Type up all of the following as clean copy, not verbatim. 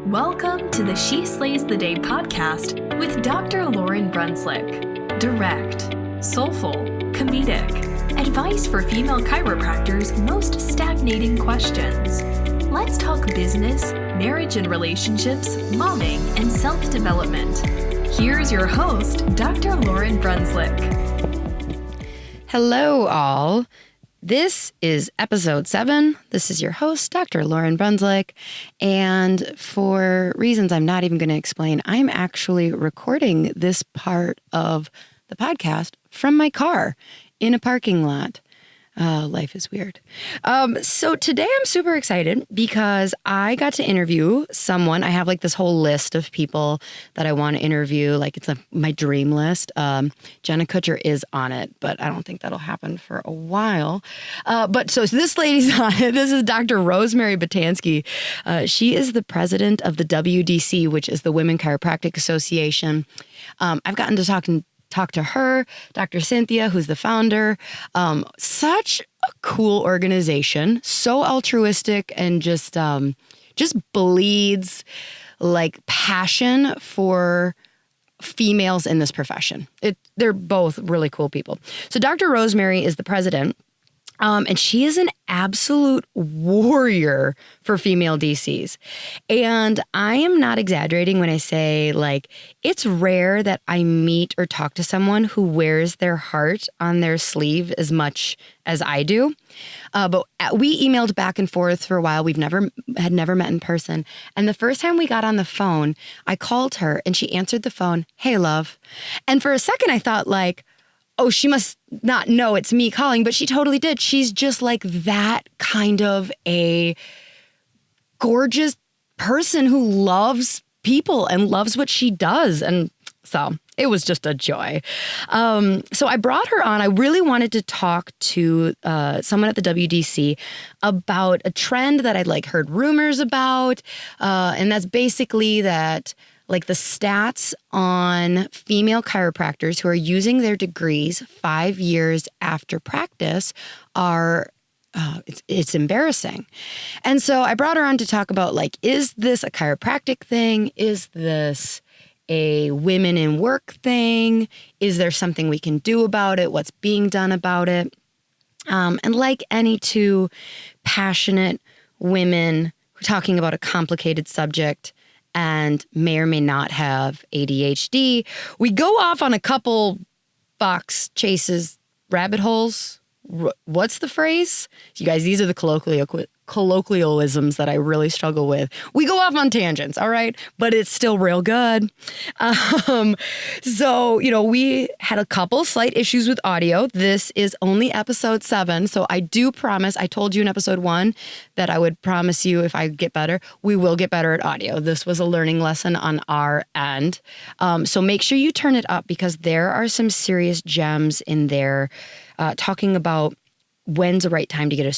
Welcome to the She Slays the Day podcast with Dr. Lauryn Brunslick. Direct, soulful, comedic, advice for female chiropractors' most stagnating questions. Let's talk business, marriage and relationships, momming, and self-development. Here's your host, Dr. Lauryn Brunslick. Hello, all. This is episode 7. This is your host, Dr. Lauryn Brunslick. And for reasons I'm not even going to explain, I'm actually recording this part of the podcast from my car in a parking lot. Life is weird. So today I'm super excited because I got to interview someone. I have like this whole list of people that I want to interview. Like it's my dream list. Jenna Kutcher is on it, but I don't think that'll happen for a while. But so this lady's on it. This is Dr. Rosemary Batansky. She is the president of the WDC, which is the Women Chiropractic Association. I've gotten to talk to her, Dr. Cynthia, who's the founder. Such a cool organization, so altruistic, and just bleeds like passion for females in this profession. They're both really cool people. So Dr. Rosemary is the president. And she is an absolute warrior for female DCs. And I am not exaggerating when I say, like, it's rare that I meet or talk to someone who wears their heart on their sleeve as much as I do. But we emailed back and forth for a while. We've never met in person. And the first time we got on the phone, I called her and she answered the phone, "Hey, love." And for a second, I thought, like, oh, she must not know it's me calling, but she totally did. She's just like that kind of a gorgeous person who loves people and loves what she does. And so it was just a joy. So I brought her on. I really wanted to talk to someone at the WDC about a trend that I'd heard rumors about. And that's basically that like the stats on female chiropractors who are using their degrees 5 years after practice are, it's embarrassing. And so I brought her on to talk about, like, is this a chiropractic thing? Is this a women in work thing? Is there something we can do about it? What's being done about it? And like any two passionate women talking about a complicated subject, and may or may not have ADHD, we go off on a couple fox chases rabbit holes. What's the phrase? You guys, these are the colloquialisms that I really struggle with. We go off on tangents, all right? But it's still real good. So, we had a couple slight issues with audio. This is only episode 7. So I do promise, I told you in episode 1 that I would promise you if I get better, we will get better at audio. This was a learning lesson on our end. So make sure you turn it up because there are some serious gems in there talking about when's the right time to get an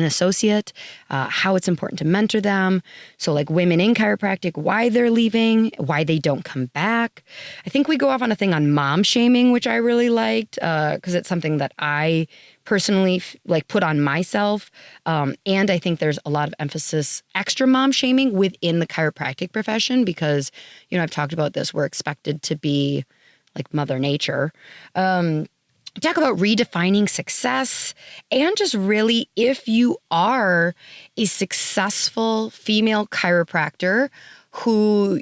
associate, how it's important to mentor them. So like women in chiropractic, why they're leaving, why they don't come back. I think we go off on a thing on mom shaming, which I really liked because it's something that I personally put on myself. And I think there's a lot of emphasis, extra mom shaming within the chiropractic profession because, I've talked about this. We're expected to be like Mother Nature. Talk about redefining success and just really if you are a successful female chiropractor who,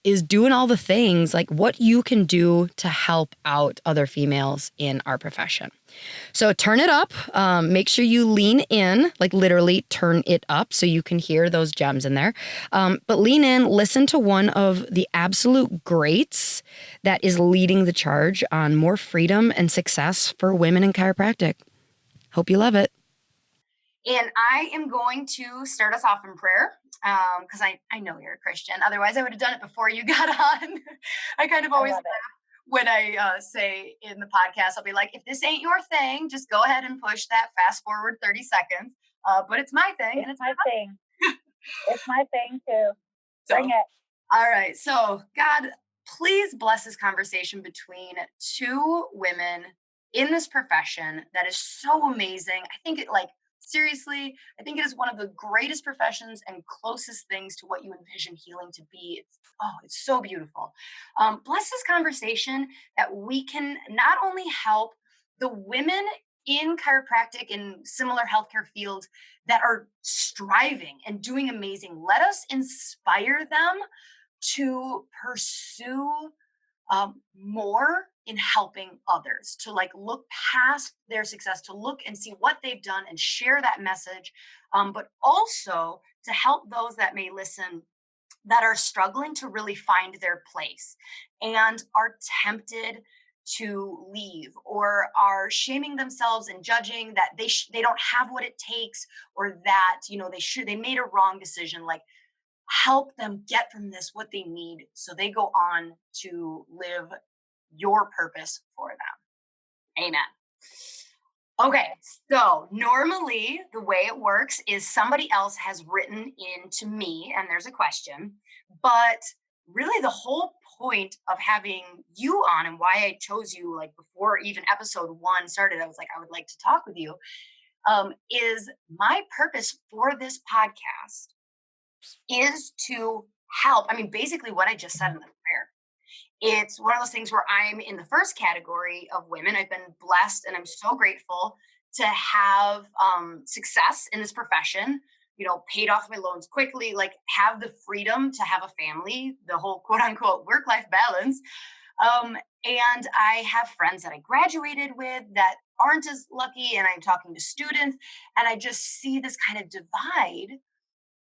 is doing all the things, like what you can do to help out other females in our profession. So turn it up. Make sure you lean in, like literally turn it up so you can hear those gems in there. But lean in, listen to one of the absolute greats that is leading the charge on more freedom and success for women in chiropractic. Hope you love it. And I am going to start us off in prayer because I know you're a Christian. Otherwise, I would have done it before you got on. I kind of always laugh when I say in the podcast, I'll be like, if this ain't your thing, just go ahead and push that fast forward 30 seconds. But it's my thing. It's my thing. It's my thing too. Bring it. All right. So God, please bless this conversation between two women in this profession that is so amazing. I think it seriously, I think it is one of the greatest professions and closest things to what you envision healing to be. It's so beautiful. Bless this conversation that we can not only help the women in chiropractic and similar healthcare fields that are striving and doing amazing. Let us inspire them to pursue more in helping others, to like look past their success, to look and see what they've done and share that message, but also to help those that may listen that are struggling to really find their place and are tempted to leave or are shaming themselves and judging that they don't have what it takes, or that they made a wrong decision. Like, help them get from this what they need so they go on to live your purpose for them. Amen. Okay, so normally the way it works is somebody else has written in to me and there's a question, but really the whole point of having you on and why I chose you, like before even episode 1 started, I was like, I would like to talk with you, is my purpose for this podcast is to help. I mean, basically what I just said in the prayer. It's one of those things where I'm in the first category of women. I've been blessed and I'm so grateful to have success in this profession, paid off my loans quickly, like have the freedom to have a family, the whole quote unquote work-life balance. And I have friends that I graduated with that aren't as lucky, and I'm talking to students, and I just see this kind of divide.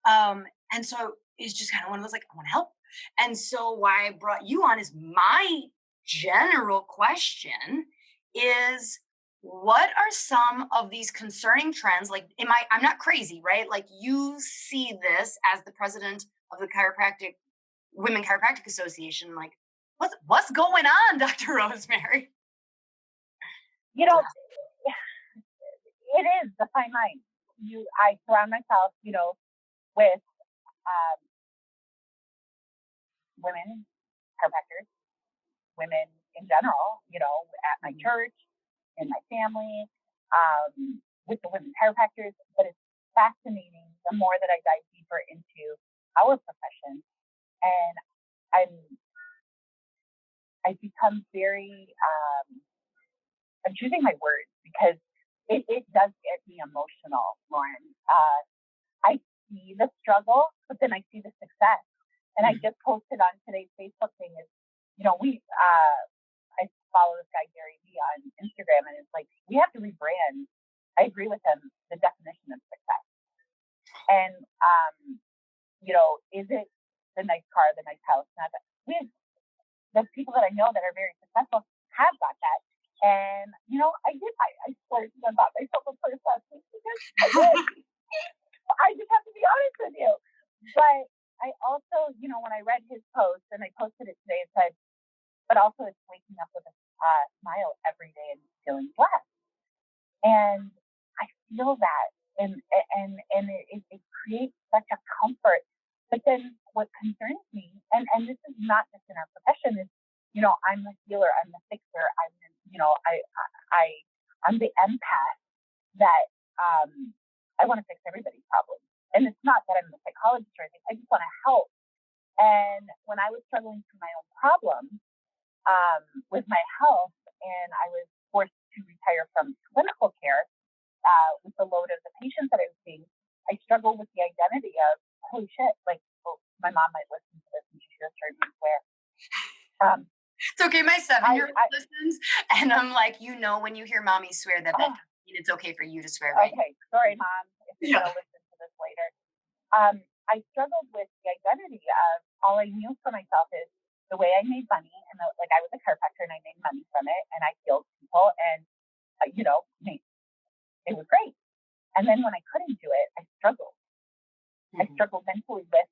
And so it's just kind of one of those, like, I want to help. And so why I brought you on is my general question is, what are some of these concerning trends? Like, I'm not crazy, right? Like, you see this as the president of the Women Chiropractic Association. Like, what's going on, Dr. Rosemary? It is the fine line. I surround myself, with women chiropractors, women in general, at my church, in my family, with the women chiropractors. But it's fascinating the more that I dive deeper into our profession, and I've become very, I'm choosing my words because it does get me emotional, Lauryn. I see the struggle, but then I see the success. And I just posted on today's Facebook thing is, I follow this guy, Gary Vee, on Instagram, and it's like, we have to rebrand. I agree with him, the definition of success. And, is it the nice car, the nice house? Not that. The people that I know that are very successful have got that. And, I swear to God, bought myself a purse last week because I did. I just have to be honest with you. But I also, when I read his post and I posted it today, it said, but also it's waking up with a smile every day and feeling blessed. And I feel that, and it creates such a comfort. But then what concerns me, and this is not just in our profession, is, I'm the healer, I'm the fixer, I'm the empath that I want to fix everybody's problems. And it's not that I'm a psychologist or anything. I just want to help. And when I was struggling through my own problems with my health, and I was forced to retire from clinical care with the load of the patients that I was seeing, I struggled with the identity of, holy shit, like, my mom might listen to this and she just heard me swear. It's okay. My 7-year-old listens, and I'm like, when you hear mommy swear, that doesn't mean it's okay for you to swear, right? Okay, sorry, Mom, if you're going to listen to this later. I struggled with the identity of, all I knew for myself is the way I made money, and I was a chiropractor and I made money from it, and I healed people, and it was great. And then when I couldn't do it, I struggled. I struggled mentally with,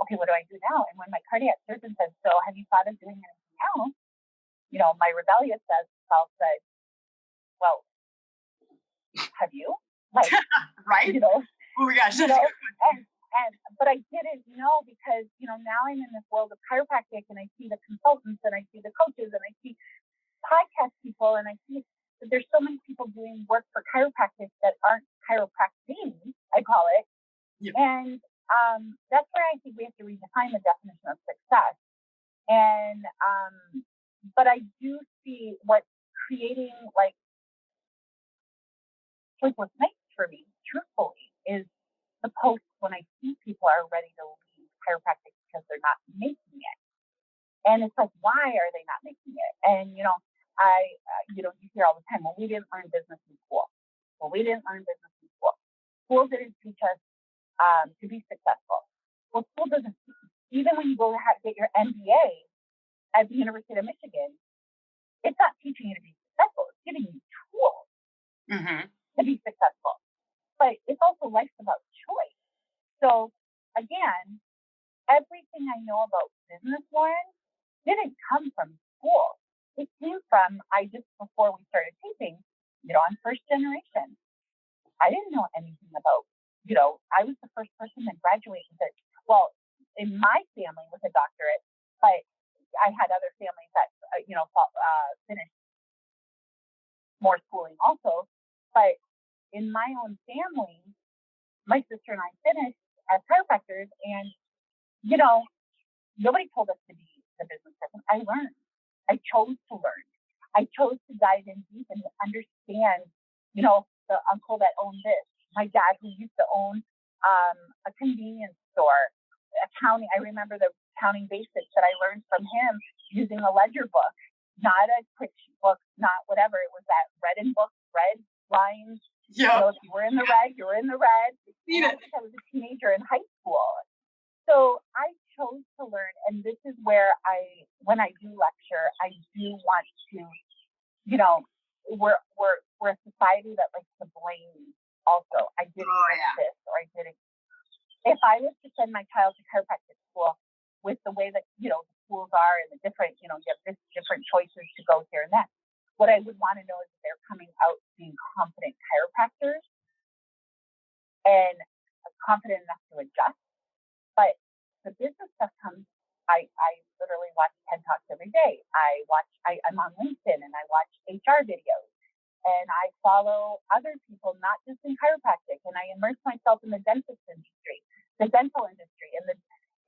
okay, what do I do now? And when my cardiac surgeon said, so have you thought of doing anything else? My rebellious self said, well, have you? Like, right? Oh my gosh. But I didn't know because, now I'm in this world of chiropractic, and I see the consultants and I see the coaches and I see podcast people and I see that there's so many people doing work for chiropractic that aren't chiropracting, I call it. Yeah. And that's where I think we have to redefine the definition of success. And but I do see what creating like what's nice for me, truthfully, is the post when I see people are ready to leave chiropractic because they're not making it. And it's like, why are they not making it? And, you know, you hear all the time, well, we didn't learn business in school. Well, we didn't learn business in school. School didn't teach us to be successful. Well, school doesn't, even when you go to get your MBA at the University of Michigan, it's not teaching you to be successful. It's giving you tools to be successful. But it's also life's about choice. So again, everything I know about business, Lauryn, didn't come from school. It came from, before we started taping, I'm first generation. I didn't know anything about, I was the first person that graduated in my family with a doctorate, but I had other families that, finished more schooling also. But in my own family, my sister and I finished as chiropractors, and, nobody told us to be the business person. I learned. I chose to learn. I chose to dive in deep and understand, the uncle that owned this, my dad who used to own a convenience store, accounting. I remember the accounting basics that I learned from him using a ledger book, not a quick sheet book, not whatever. It was that red lines. Yeah. If you were in the red, you were in the red. I was a teenager in high school. So I chose to learn, and this is where when I do lecture, I do want to, we're a society that likes to blame. Also, I didn't get this, or I didn't. If I was to send my child to chiropractic school with the way that the schools are and the different, you have different choices to go here and that, what I would want to know is if they're coming out being confident chiropractors and confident enough to adjust. But the business stuff comes, I literally watch TED Talks every day. I'm on LinkedIn and I watch HR videos, and I follow other people, not just in chiropractic, and I immerse myself in the dental industry,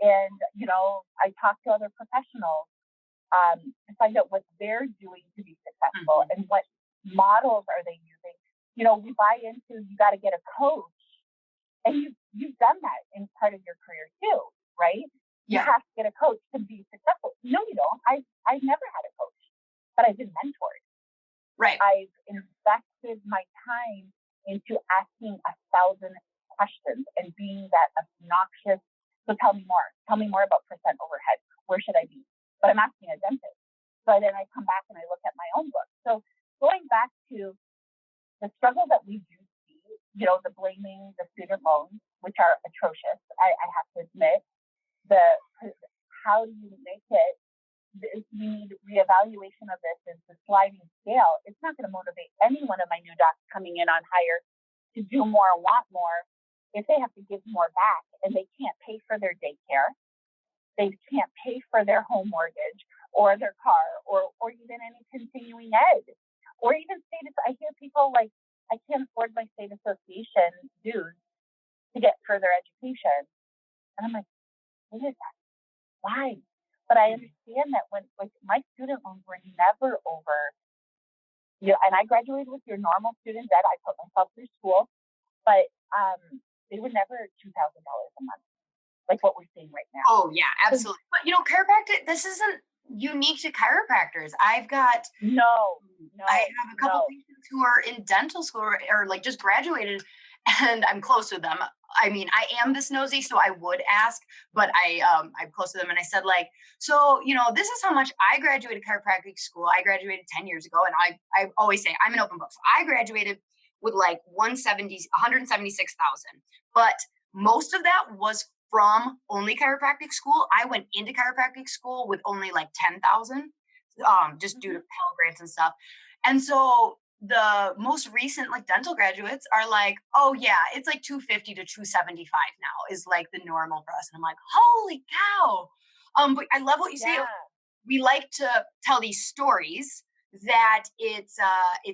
and I talk to other professionals to find out what they're doing to be successful and what models are they using. We buy into, you got to get a coach. And you've done that in part of your career too, right? Yeah. You have to get a coach to be successful. No, you don't. I've never had a coach, but I've been mentored. Right. I've invested my time into asking 1,000 questions and being that obnoxious. So tell me more. Tell me more about percent overhead. Where should I be? But I'm asking a dentist. So then I come back and I look at my own book. So going back to the struggle that we do, the blaming, the student loans, which are atrocious, I have to admit. How do you make it? We need reevaluation of this as the sliding scale. It's not going to motivate any one of my new docs coming in on hire to do more and want more if they have to give more back and they can't pay for their daycare, they can't pay for their home mortgage or their car or even any continuing ed or even state. I hear people like, I can't afford my state association dues to get further education. And I'm like, what is that? Why? But I understand that when my student loans were never over, and I graduated with your normal student debt. I put myself through school, but they were never $2,000 a month, like what we're seeing right now. Oh yeah, absolutely. But chiropractic, this isn't unique to chiropractors. I have a couple patients who are in dental school or like just graduated, and I'm close with them. I mean, I am this nosy, so I would ask, but I'm close to them, and I said so this is how much I graduated chiropractic school. I graduated 10 years ago, and I always say I'm an open book. So I graduated with like 176,000, but most of that was from only chiropractic school. I went into chiropractic school with only like 10,000, just due to Pell Grants and stuff. And so the most recent like dental graduates are like, oh yeah, it's like 250 to 275 now is like the normal for us. And I'm like, holy cow. But I love what you say. We like to tell these stories that it's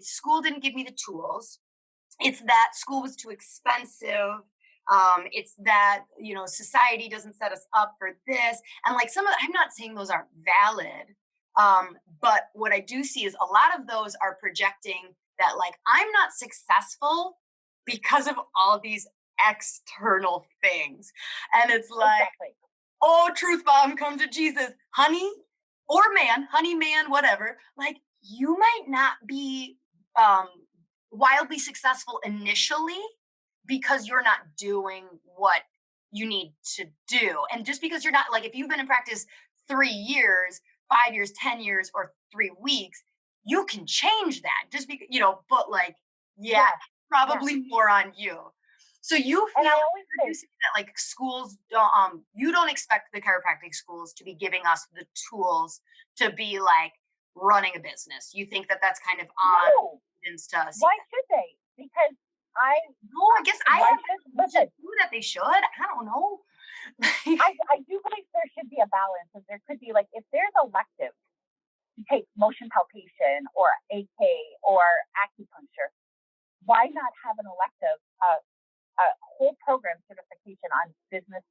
school didn't give me the tools. It's that school was too expensive. It's that, society doesn't set us up for this. And like I'm not saying those aren't valid. But what I do see is a lot of those are projecting that like I'm not successful because of all these external things. And it's like, exactly. Oh, truth bomb, come to Jesus, honey, or man, honey, man, whatever. Like you might not be wildly successful initially because you're not doing what you need to do. And just because you're not, like, if you've been in practice 3 years, 5 years, 10 years, or 3 weeks, you can change that just because, but like, yeah, probably more on you. So you feel and I always say that like schools don't, you don't expect the chiropractic schools to be giving us the tools to be like running a business. You think that that's kind of on no. Why should they? Because I guess I have that they should. I don't know. I do believe there should be a balance. And there could be like, if there's elective to take motion palpation or AK or acupuncture, why not have an elective, a whole program certification on business,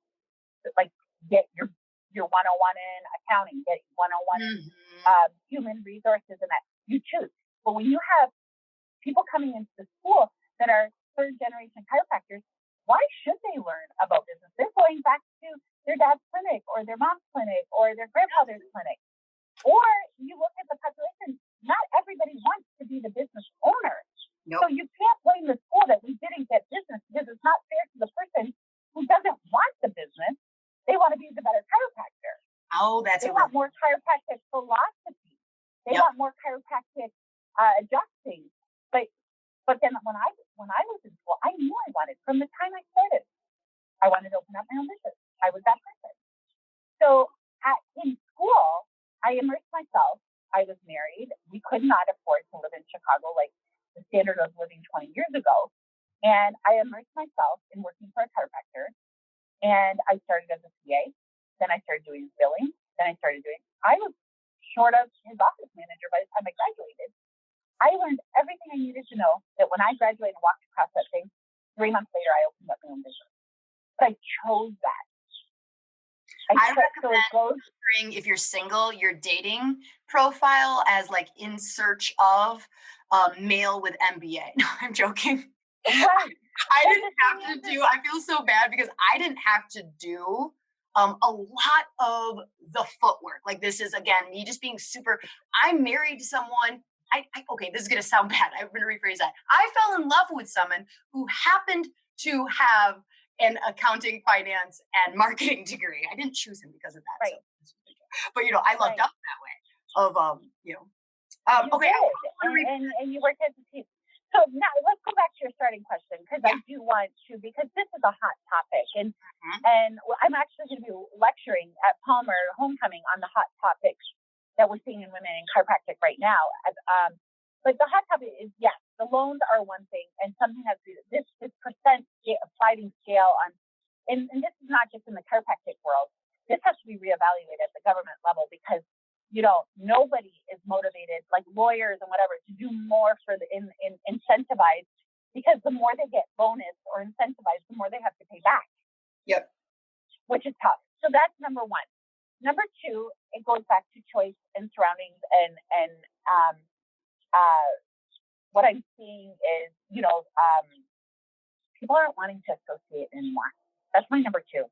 like get your 101 in accounting, get 101 in human resources, and that you choose. But when you have people coming into the school that are third generation chiropractors, why should they learn about business? They're going back to their dad's clinic or their mom's clinic or their grandfather's clinic. Or you look at the population, not everybody wants to be the business owner. Nope. So you can't blame the school that we didn't get business, because it's not fair to the person who doesn't want the business. They want to be the better chiropractor. Oh, they want more chiropractic philosophy. They want more chiropractic adjusting. But then when I was in school, I knew I wanted, from the time I started, I wanted to open up my own business. I was that person. So in school, I immersed myself. I was married. We could not afford to live in Chicago like the standard of living 20 years ago. And I immersed myself in working for a chiropractor. And I started as a CA. Then I started doing billing. I was short of his office manager by the time I graduated. I learned everything I needed to know, that when I graduated and walked across that thing, 3 months later, I opened up my own business. But I chose that. I recommend if you're single, your dating profile as like in search of male with MBA. No, I'm joking. Right. I feel so bad because I didn't have to do a lot of the footwork. Like this is, again, me just being super, I'm married to someone. Okay, this is going to sound bad. I'm going to rephrase that. I fell in love with someone who happened to have an accounting, finance, and marketing degree. I didn't choose him because of that. Right. So, but, I lucked out that way of, okay. And you worked as a team. So now let's go back to your starting question, because I do want to, because this is a hot topic. And I'm actually going to be lecturing at Palmer Homecoming on the hot topics that we're seeing in women in chiropractic right now. But the hot topic is, yes, the loans are one thing, and something has to do, this percent sliding scale on, and this is not just in the chiropractic world. This has to be reevaluated at the government level, because nobody is motivated, like lawyers and whatever, to do more for the incentivized, because the more they get bonus or incentivized, the more they have to pay back. Yep. Which is tough. So that's number one. Number two, it goes back to choice and surroundings, and what I'm seeing is, people aren't wanting to associate anymore. That's my number two.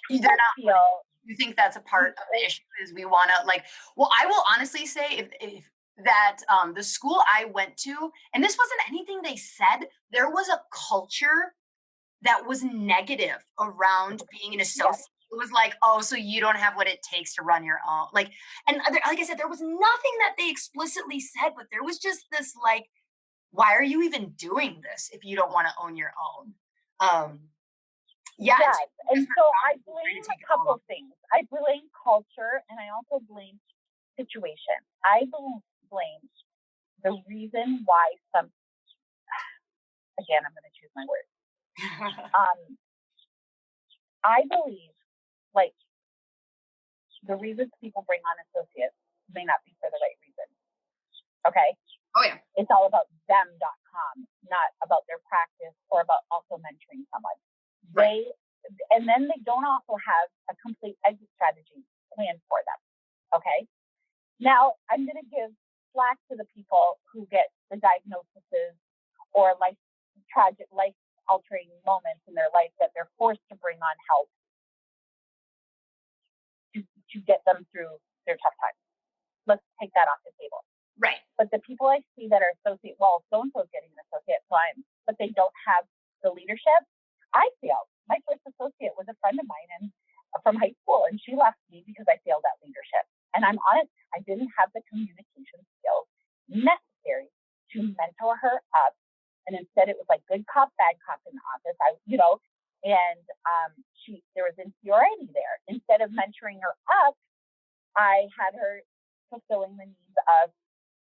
You think that's a part of the issue, is we want to I will honestly say if that the school I went to, and this wasn't anything they said, there was a culture that was negative around being an associate. Yes. It was like, oh, so you don't have what it takes to run your own. And like I said, there was nothing that they explicitly said, but there was just this why are you even doing this if you don't want to own your own? Yes. And so I blame a couple of things. I blame culture, and I also blame situation. I blame the reason why again, I'm going to choose my words. I believe, the reasons people bring on associates may not be for the right reason. Okay. Oh yeah. It's all about them.com, not about their practice or about also mentoring someone. Right. And then they don't also have a complete exit strategy planned for them. Okay. Now I'm going to give slack to the people who get the diagnoses or tragic life altering moments in their life that they're forced to bring on help to get them through their tough times. Let's take that off the table. Right. But the people I see that are associate, well, so-and-so's getting an associate, but they don't have the leadership. I failed. My first associate was a friend of mine from high school, and she left me because I failed at leadership. And I'm honest, I didn't have the communication skills necessary to mentor her up. And instead it was like good cop, bad cop in the office. There was inferiority there. Instead of mentoring her up, I had her fulfilling the needs of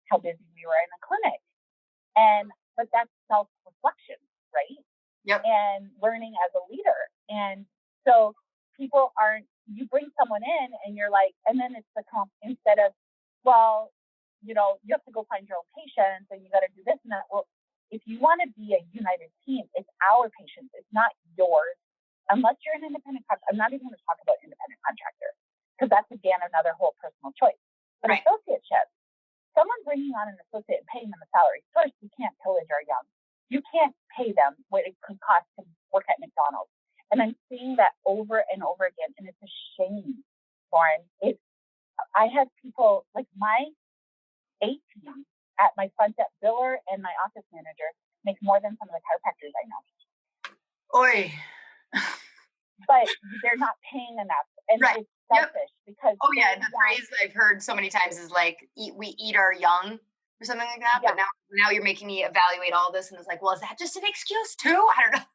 how busy we were in the clinic. But that's self-reflection, right? Yep. And learning as a leader. And so you bring someone in and you're like, and then it's instead of, well, you have to go find your own patients and you got to do this and that. Well, if you want to be a united team, it's our patients. It's not yours. Unless you're an independent contractor. I'm not even going to talk about independent contractor because that's, again, another whole personal choice. But right. Associateship, someone bringing on an associate and paying them a salary. First, you can't pillage our young. You can't pay them what it could cost to work at McDonald's. And I'm seeing that over and over again. And it's a shame, Lauryn. I have people like my 18 at my front desk biller and my office manager make more than some of the chiropractors I know. Oi. But they're not paying enough. And right. it's selfish because the phrase I've heard so many times is like we eat our young or something like that. Yeah. But now you're making me evaluate all this and it's like, well, is that just an excuse too? I don't know.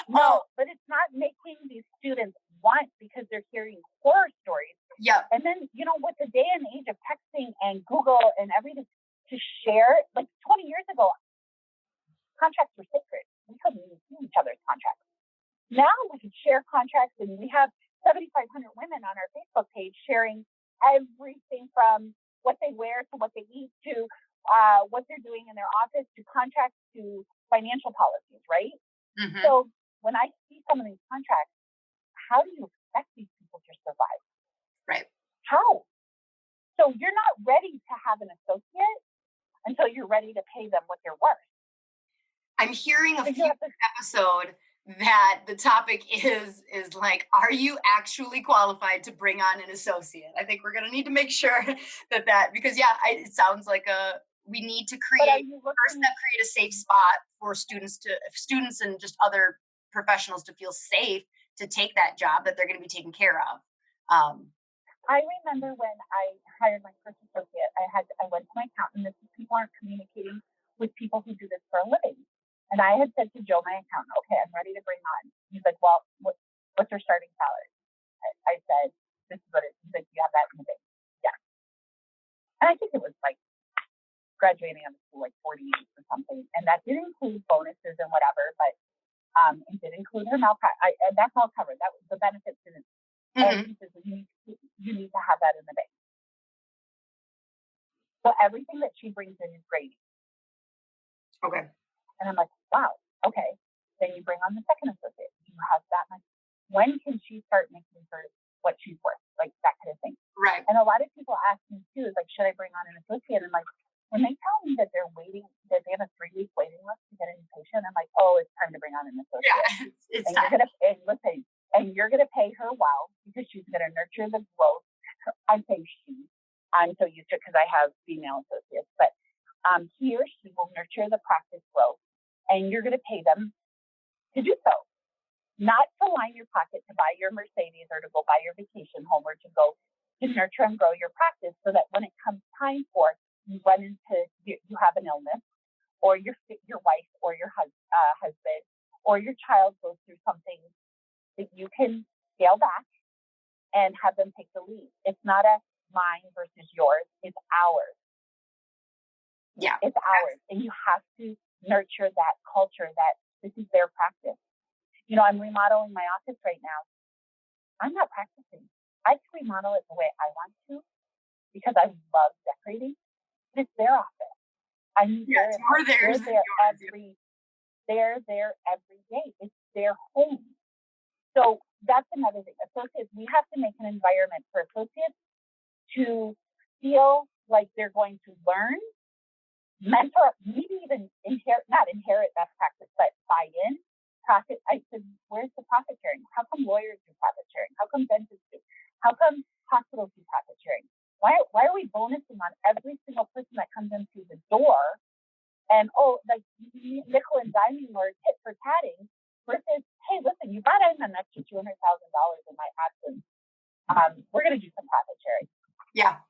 No, but it's not making these students want because they're hearing horror stories. Yeah. And then, with the day and age of texting and Google and everything to share, like 20 years ago, contracts were sacred. We couldn't even see each other's contracts. Now we can share contracts, and we have 7,500 women on our Facebook page sharing everything from what they wear to what they eat to what they're doing in their office to contracts to financial policies, right? Mm-hmm. So when I see some of these contracts, how do you expect these people to survive? Right. How? So you're not ready to have an associate until you're ready to pay them what they're worth. I'm hearing a few episode that the topic is like, are you actually qualified to bring on an associate? I think we're going to need to make sure that because it sounds like we need to create a safe spot for students and just other professionals to feel safe to take that job that they're going to be taken care of. I remember when I hired my first associate, I went to my accountant. This is people aren't communicating with people who do this for a living. And I had said to Joe, my accountant, okay, I'm ready to bring on. He's like, well, what's your starting salary? I said, this is what it is. He's like, do you have that in the bank? Yeah. And I think it was like graduating out of school, like 48 or something. And that did include bonuses and whatever, but it did include her malpractice. And that's all covered. That was the benefits didn't. And he says, you need to have that in the bank. So everything that she brings in is gravy. Okay. And I'm like, wow, okay. Then you bring on the second associate. You have that much. When can she start making her what she's worth? Like that kind of thing. Right. And a lot of people ask me too, is like, should I bring on an associate? And like, when they tell me that they're waiting, that they have a 3-week waiting list to get a new patient, I'm like, oh, it's time to bring on an associate. Yeah, it's and time. You're gonna pay her well because she's gonna nurture the growth. I say she. I'm so used to it because I have female associates, but he or she will nurture the practice growth. And you're going to pay them to do so, not to line your pocket to buy your Mercedes or to go buy your vacation home or to go to nurture and grow your practice so that when it comes time for you you have an illness or your wife or your husband or your child goes through something that you can scale back and have them take the lead. It's not a mine versus yours. It's ours. Yeah. It's ours. And you have to nurture that culture that this is their practice. I'm remodeling my office right now. I'm not practicing. I can remodel it the way I want to because I love decorating. It's their office. I mean, it's more theirs than yours. They're there every day. It's their home. So that's another thing. Associates, we have to make an environment for associates to feel like they're going to learn, mentor, maybe even not inherit best practice, but buy in. Profit. I said, where's the profit sharing? How come lawyers do profit sharing? How come dentists do? How come hospitals do profit sharing? Why are we bonusing on every single person that comes in through the door? And like nickel and diming or tit for tatting versus, hey, listen, you brought in an extra $200,000 in my absence. We're going to do some profit sharing. Yeah.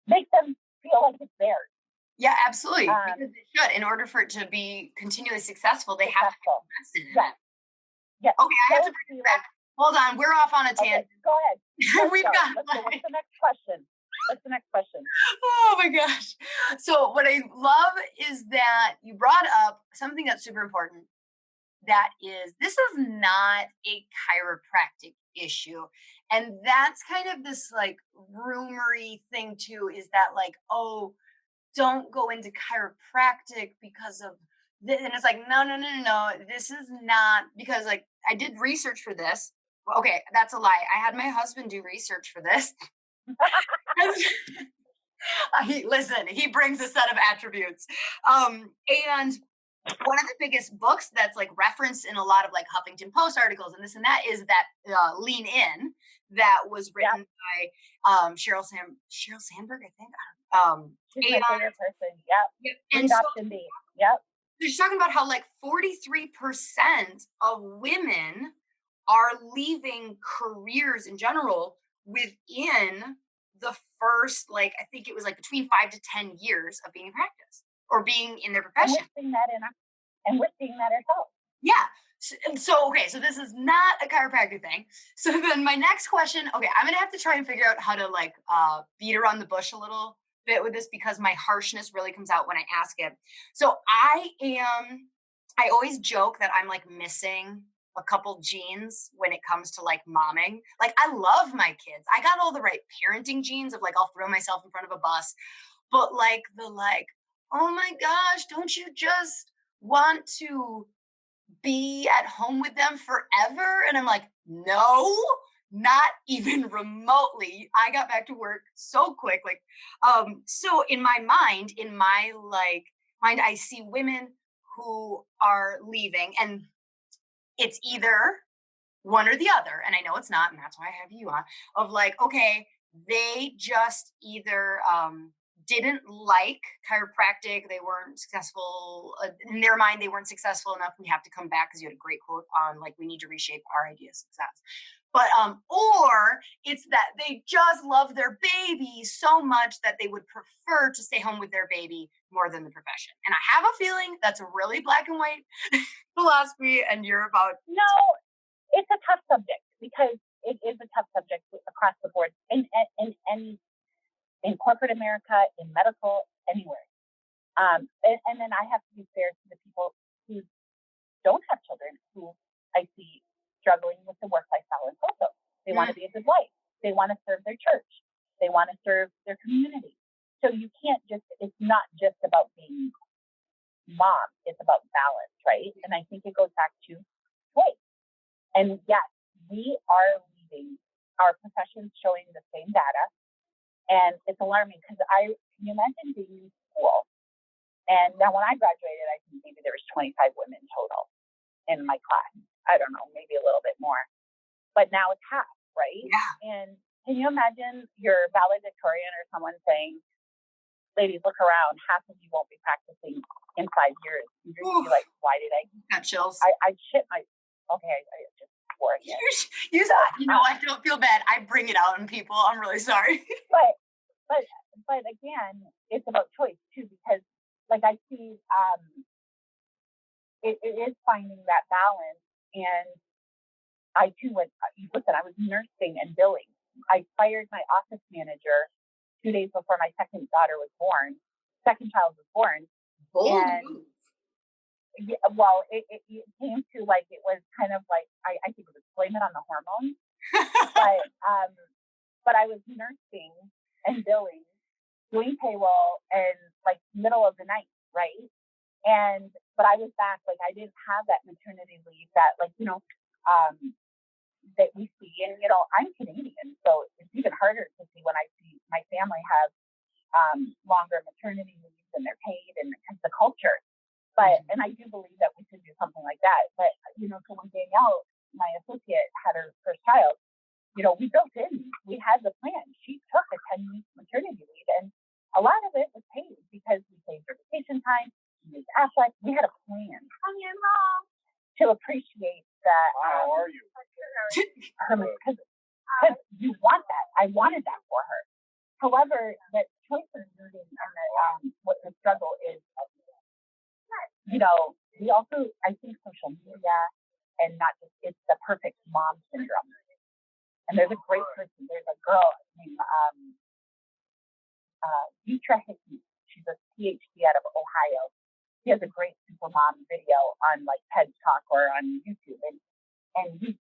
Make them feel like it's theirs. Yeah, absolutely. Because they should. In order for it to be continually successful, they have to be invested in it. Yeah. Okay, I have to bring it back. Hold on, we're off on a tangent. Okay, go ahead. We've got. What's the next question? Oh my gosh. So what I love is that you brought up something that's super important. That is, this is not a chiropractic issue. And that's kind of this like rumory thing too, is that like, oh, don't go into chiropractic because of this. And it's like, no. This is not, because like I did research for this. Okay, that's a lie. I had my husband do research for this. He brings a set of attributes. And one of the biggest books that's like referenced in a lot of like Huffington Post articles and this and that is that Lean In, that was written by Sheryl Sandberg, I think. She's my favorite person. Yep. And so yep. She's talking about how like 43% of women are leaving careers in general within the first, like, I think it was like between 5 to 10 years of being in practice or being in their profession. And we're seeing that ourselves. Yeah. So this is not a chiropractic thing. So then my next question, okay, I'm going to have to try and figure out how to like beat around the bush a little bit with this because my harshness really comes out when I ask it. So I always joke that I'm like missing a couple genes when it comes to like momming. Like I love my kids. I got all the right parenting genes of like, I'll throw myself in front of a bus, but like oh my gosh, don't you just want to be at home with them forever? And I'm like, no, not even remotely. I got back to work so quick. Like, so in my mind, I see women who are leaving and it's either one or the other. And I know it's not, and that's why I have you on, of like, okay, they just either didn't like chiropractic. They weren't successful. In their mind, they weren't successful enough. We have to come back because you had a great quote on like, we need to reshape our idea of success. But, or it's that they just love their baby so much that they would prefer to stay home with their baby more than the profession. And I have a feeling that's a really black and white philosophy. And you're about. No, it's a tough subject because it is a tough subject across the board in corporate America, in medical, anywhere. And then I have to be fair to the people who don't have children, who I see struggling with the work-life balance also. They want to be a good wife. They want to serve their church. They want to serve their community. So you can't it's not just about being mom. It's about balance, right? And I think it goes back to choice. And yes, we are leaving our professions showing the same data. And it's alarming because can you imagine being in school? And now when I graduated, I think maybe there was 25 women total in my class. I don't know, maybe a little bit more. But now it's half, right? Yeah. And can you imagine your valedictorian or someone saying, ladies, look around, half of you won't be practicing in 5 years. You're going to be like, why did I? Got chills. I shit my, okay, I just swore again. I don't feel bad. I bring it out in people. I'm really sorry. But again, it's about choice too, because like I see, it is finding that balance. And I too I was nursing and billing. I fired my office manager 2 days before my second child was born. Bold and move. Yeah, well, it came to like, it was kind of like, I think it was blame it on the hormones. But I was nursing and billing doing payroll and like middle of the night, right? But I was back, like I didn't have that maternity leave that like, that we see. And, I'm Canadian, so it's even harder to see when I see my family have longer maternity leaves and they're paid and it's the culture. But, and I do believe that we should do something like that. But, so when Danielle, my associate, had her first child, we built in, we had the plan. She took a 10-week maternity leave, and a lot of it was paid because we saved her vacation time. She used Affleck. We had a plan to appreciate that. How are you? Because you want that. I wanted that for her. However, the choice of moving and what the struggle is, we also, I think social media and not just, it's the perfect mom syndrome. And there's a great person. There's a girl named Vitra Hickey. She's a PhD out of Ohio. She has a great super mom video on like TED Talk or on YouTube. And you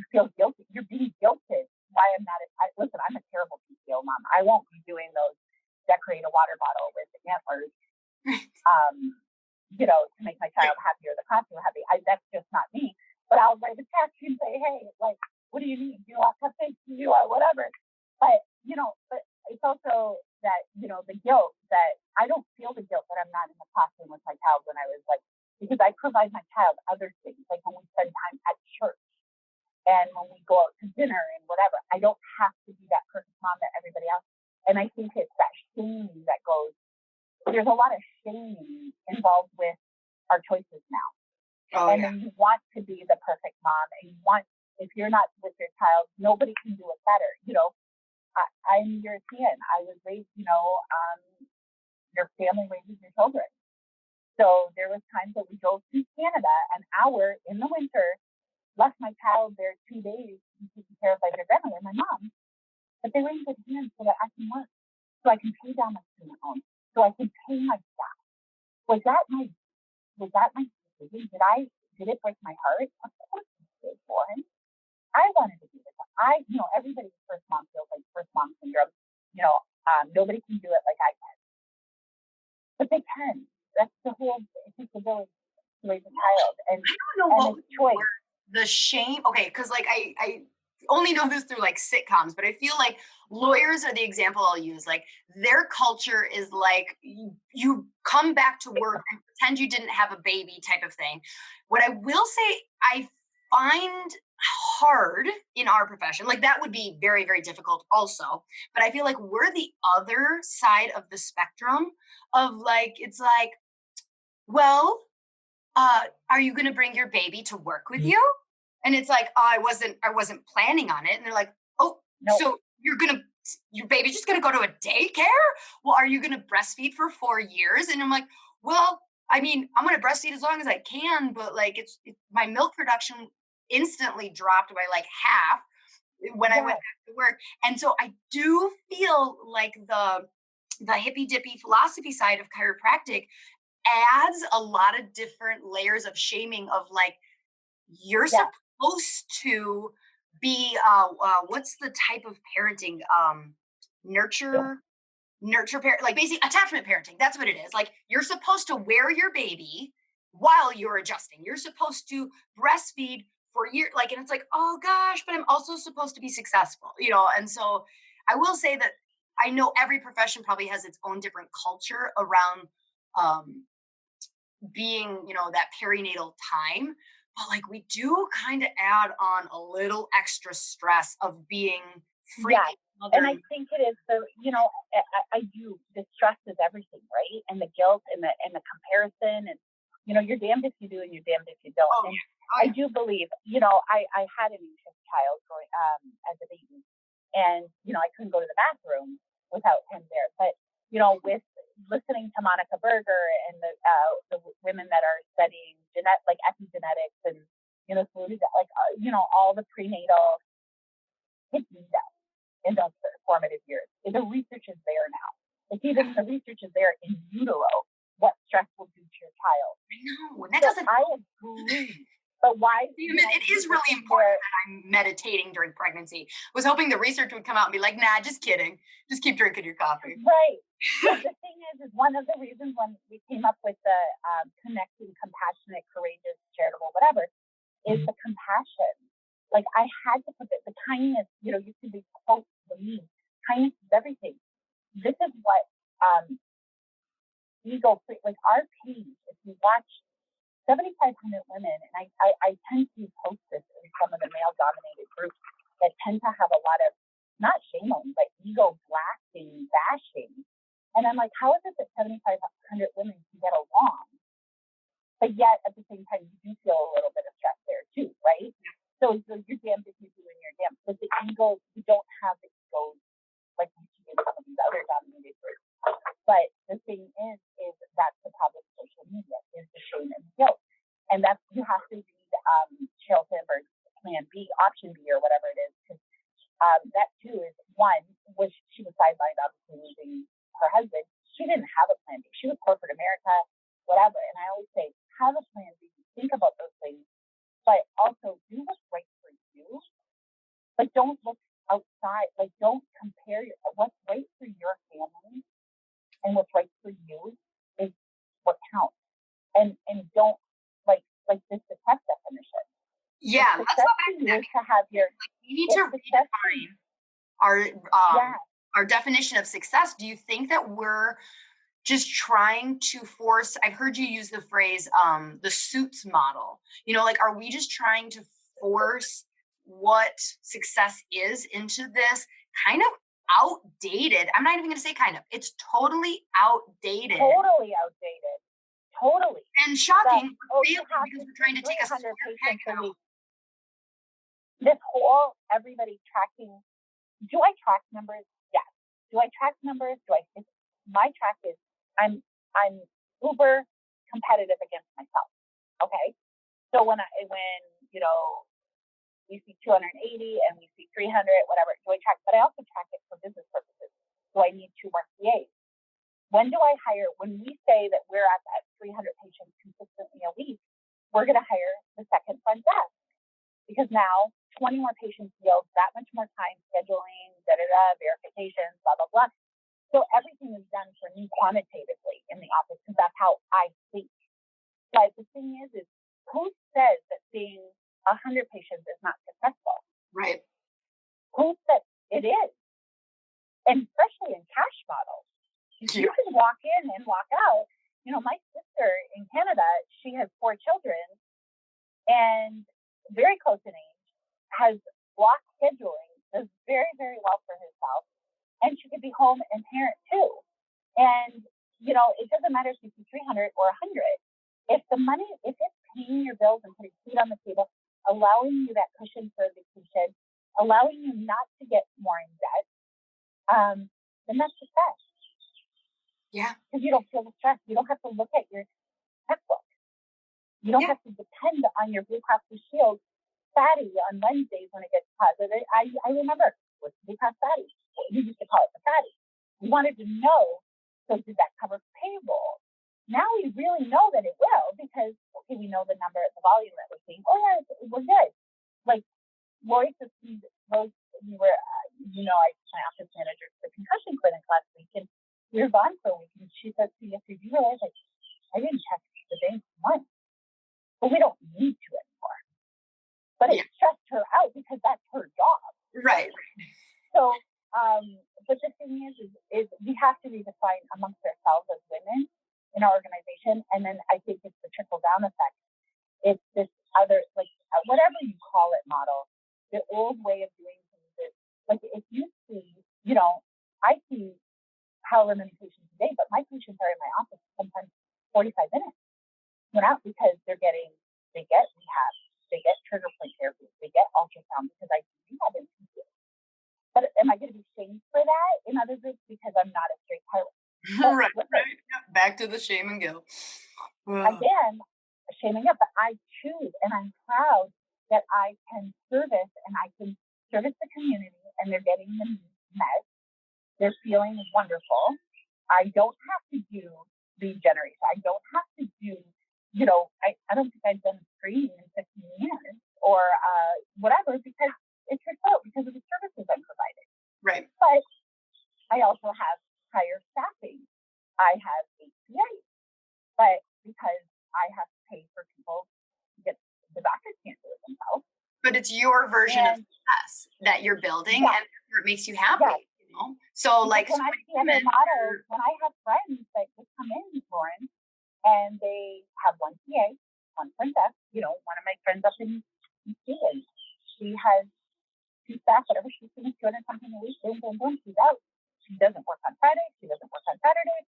feel guilty. You're being guilted. Why I'm not, listen, I'm a terrible PCO mom. I won't be doing those decorate a water bottle with antlers, to make my child happy or the costume happy. That's just not me. But I'll write a text and say, hey, like, what do you need? Do you want cupcakes? Do you want whatever? But it's also that, the guilt that I don't feel the guilt that I'm not in the classroom with my child when I was like, because I provide my child other things, like when we spend time at church and when we go out to dinner and whatever. I don't have to be that perfect mom that everybody else. And I think it's that shame that goes, there's a lot of shame involved with our choices now. And then you want to be the perfect mom, and you want, if you're not with your child, nobody can do it better. I'm European. I was raised, your family raises your children. So there was times that we drove to Canada an hour in the winter, left my child there 2 days to be taken care of by their grandmother, my mom. But they were in good hands so that I can work, so I can pay down my student loan, so I can pay my staff. Was that my decision? Did it break my heart? Of course it did, Lauren. I wanted to do this. Everybody's first mom feels like first mom syndrome. Nobody can do it like I can. But they can. That's the whole, it takes a village to raise a child. And I don't know what choice. The shame, okay, because like I only know this through like sitcoms, but I feel like lawyers are the example I'll use. Like their culture is like you come back to work and pretend you didn't have a baby type of thing. What I will say I find hard in our profession, like that would be very, very difficult also. But I feel like we're the other side of the spectrum of like, it's like, well, are you going to bring your baby to work with you? And it's like, oh, I wasn't planning on it. And they're like, oh, no. So your baby's just going to go to a daycare? Well, are you going to breastfeed for 4 years? And I'm like, well, I mean, I'm going to breastfeed as long as I can, but like my milk production instantly dropped by like half when I went back to work. And so I do feel like the hippy dippy philosophy side of chiropractic adds a lot of different layers of shaming of like, you're supposed to be, what's the type of parenting? Nurture parent, like basically attachment parenting. That's what it is. Like you're supposed to wear your baby while you're adjusting. You're supposed to breastfeed for years. Like, and it's like, oh gosh, but I'm also supposed to be successful, And so I will say that I know every profession probably has its own different culture around, being, that perinatal time, but like we do kind of add on a little extra stress of being freaking mother. And I think it is I do, the stress is everything, right? And the guilt and the comparison and, you're damned if you do and you're damned if you don't. And I do believe, I had an anxious child growing, as a baby, and, I couldn't go to the bathroom without him there. But, with listening to Monica Berger and the women that are studying epigenetics and, all the prenatal kidney death in those formative years. The research is there now. Like even the research is there in utero, what stress will do to your child. I know. That doesn't. I agree But why? It is really important that I'm meditating during pregnancy. Was hoping the research would come out and be like, nah, just kidding. Just keep drinking your coffee. Right. But the thing is one of the reasons when we came up with the connecting, compassionate, courageous, charitable, whatever, is the compassion. Like I had to put the kindness, used to be quote for me. Kindness is everything. This is what ego free, like our page, if you watch 7,500 women, and I tend to post this in some of the male dominated groups that tend to have a lot of, not shaming, but ego blasting, bashing. And I'm like, how is it that 7,500 women can get along? But yet at the same time, you do feel a little bit of stress there too, right? So you're damned if you do and you're damned. But the ego, you don't have the ego like you do in some of these other dominated groups. But the thing is that's the problem with social media, is the shame and the guilt. And that's, you have to read Sheryl Sandberg's Plan B, Option B, or whatever it is, because that too is one, which she was sidelined obviously losing her husband. She didn't have a plan B. She was corporate America, whatever. And I always say, have a plan B, think about those things, but also do what's right for you. But don't look outside, like don't compare what's right for your family and what's right for you is what counts. And don't like the success definition. Yeah, let's go back to that. To have your, we need to redefine our definition of success. Do you think that we're just trying to force, I've heard you use the phrase, the suits model, like, are we just trying to force what success is into this kind of outdated, I'm not even going to say kind of, it's totally outdated. Totally. And shocking, because we're trying to take us patients a week. This whole everybody tracking, do I track numbers? Yes. Do I track numbers? My track is I'm uber competitive against myself. Okay. So when we see 280 and we see 300, whatever, do I track? But I also track it for business purposes. Do I need 2 more CAs? When do I hire? When we say that we're at 300 patients consistently a week, we're going to hire the second front desk, because now 20 more patients yields that much more time scheduling, verifications, blah, blah, blah. So everything is done for me quantitatively in the office, because that's how I think. But the thing is who says that seeing 100 patients is not successful? Right. Who said it is? And especially in cash models. You can walk in and walk out. My sister in Canada, she has 4 children and very close in age, has block scheduling, does very, very well for herself, and she could be home and parent too. And, it doesn't matter if you see 300 or 100. If it's paying your bills and putting food on the table, allowing you that cushion for a vacation, allowing you not to get more in debt, then that's success. Yeah. Because you don't feel the stress. You don't have to look at your checkbook. You don't have to depend on your Blue Cross Blue Shield fatty on Wednesdays when it gets deposited. I remember, what's Blue Cross fatty? We used to call it the fatty. We wanted to know, so did that cover payroll? Now we really know that it will, because, okay, we know the number, the volume that we're seeing. Oh, yeah, we're good. Like, Lori said, we were, I was my office manager for the concussion clinic last week, and we were gone for a week, and she said to me, do you realize I didn't check the bank once, but we don't need to anymore. But it stressed her out because that's her job. Right. So, but the thing is we have to redefine amongst ourselves as women in our organization, and then I think it's the trickle down effect. It's this other, like, whatever you call it, model. The old way of doing things is, like, if you see, I see however many patients a day, but my patients are in my office sometimes 45 minutes. Because they get rehab, they get trigger point therapy, they get ultrasound, because I do rehab in PCA. But am I going to be shamed for that in other groups because I'm not a straight pilot? Right. Back to the shame and guilt. Again, shaming up, but I choose, and I'm proud that I can service, and I can service the community, and they're getting the needs met. They're feeling wonderful. I don't have to do lead generation. I don't have to do, I don't think I'd done screening in 15 years or whatever, because it's referral because of the services I'm providing. Right. But I also have higher staffing. I have HCA, but because I have to pay for people to get, the doctors can't do it themselves. But it's your version of success that you're building, and it makes you happy. So like, when I see other models, when I have friends that just come in, Lauryn, and they have one PA, one front desk, one of my friends up in DC, and she has 2 staff, whatever she's doing, 200 something a week, boom, boom, boom, she's out. She doesn't work on Friday. She doesn't work on Saturday.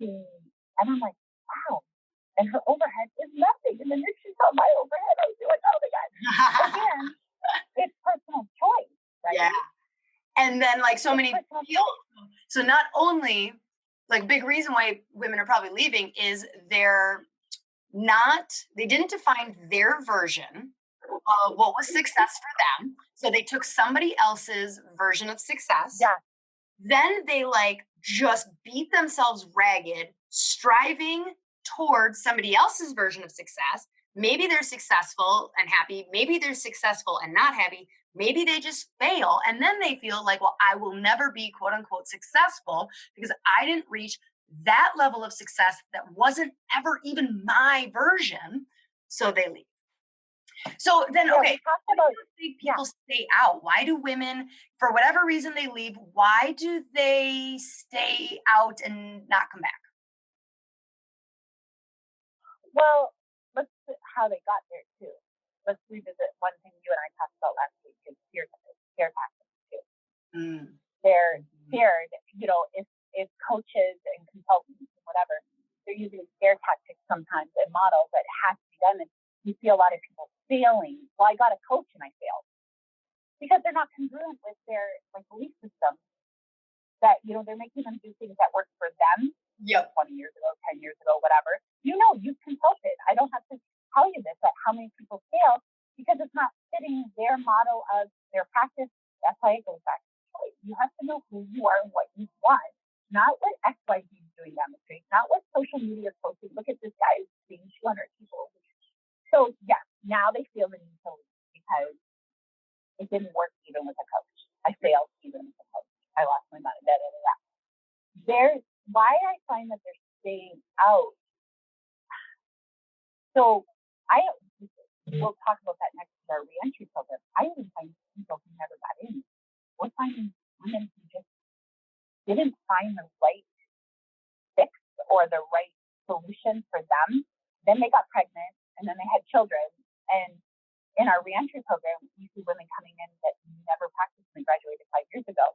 And I'm like, wow. And her overhead is nothing. And then she saw my overhead. I was like, oh my God. Again, it's personal choice, right? Yeah. And then like so many feel, so not only like big reason why women are probably leaving is they didn't define their version of what was success for them. So they took somebody else's version of success. Yeah. Then they like just beat themselves ragged, striving towards somebody else's version of success. Maybe they're successful and happy. Maybe they're successful and not happy. Maybe they just fail. And then they feel like, well, I will never be quote unquote successful because I didn't reach that level of success that wasn't ever even my version. So they leave. So then, okay, why do people stay out? Why do women, for whatever reason they leave, why do they stay out and not come back? Well, let's see how they got there too. Let's revisit one thing you and I talked about last week is fear tactics too. They're scared, if coaches and consultants and whatever, they're using scare tactics sometimes and models that has to be done. And you see a lot of people failing. Well, I got a coach and I failed because they're not congruent with their belief system. That they're making them do things that work for them. 20 years ago, 10 years ago, whatever. You've consulted. I don't have to tell you this, but how many people fail because it's not fitting their model of their practice. That's why it goes back to choice. You have to know who you are and what you want, not what XYZ is doing down the street, not what social media is posting. Look at this guy seeing 200 people. So now they feel the need to leave because it didn't work even with a coach. I failed even with a coach. I lost my money. There's why I find that they're staying out. So we'll talk about that next with our reentry program. I even find people who never got in. We're finding women who just didn't find the right fix or the right solution for them. Then they got pregnant and then they had children. And in our reentry program, we see women coming in that never practiced and graduated 5 years ago.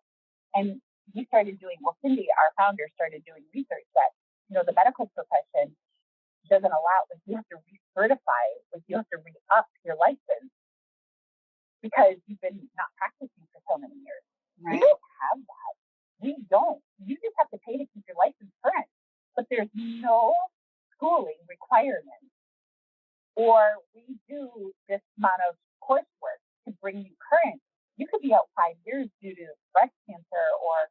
And we started doing, Cindy, our founder, started doing research that, the medical profession doesn't allow, you have to recertify, you have to re-up your license because you've been not practicing for so many years. Right. We don't have that. We don't. You just have to pay to keep your license current, but there's no schooling requirement or redo this amount of coursework to bring you current. You could be out 5 years due to breast cancer or,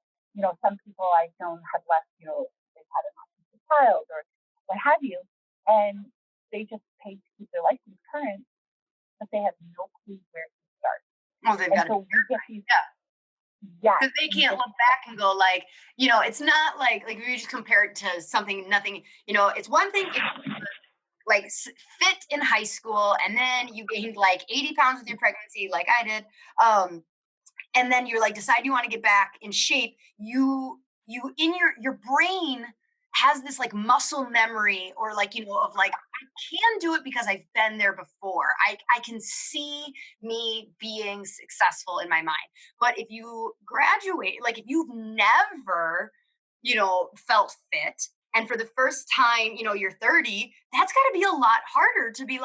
some people I've known have left, they've had an autistic child or what have you, and they just paid to keep their license current, but they have no clue where to start. Oh, they've got to because they can't look back and go like, it's not like if you just compare it to something, nothing, it's one thing if you were, fit in high school and then you gained 80 pounds with your pregnancy like I did. And then you're decide you want to get back in shape. You in your brain has this muscle memory or I can do it because I've been there before. I can see me being successful in my mind. But if you graduate, if you've never, felt fit, and for the first time, you're 30, that's got to be a lot harder to be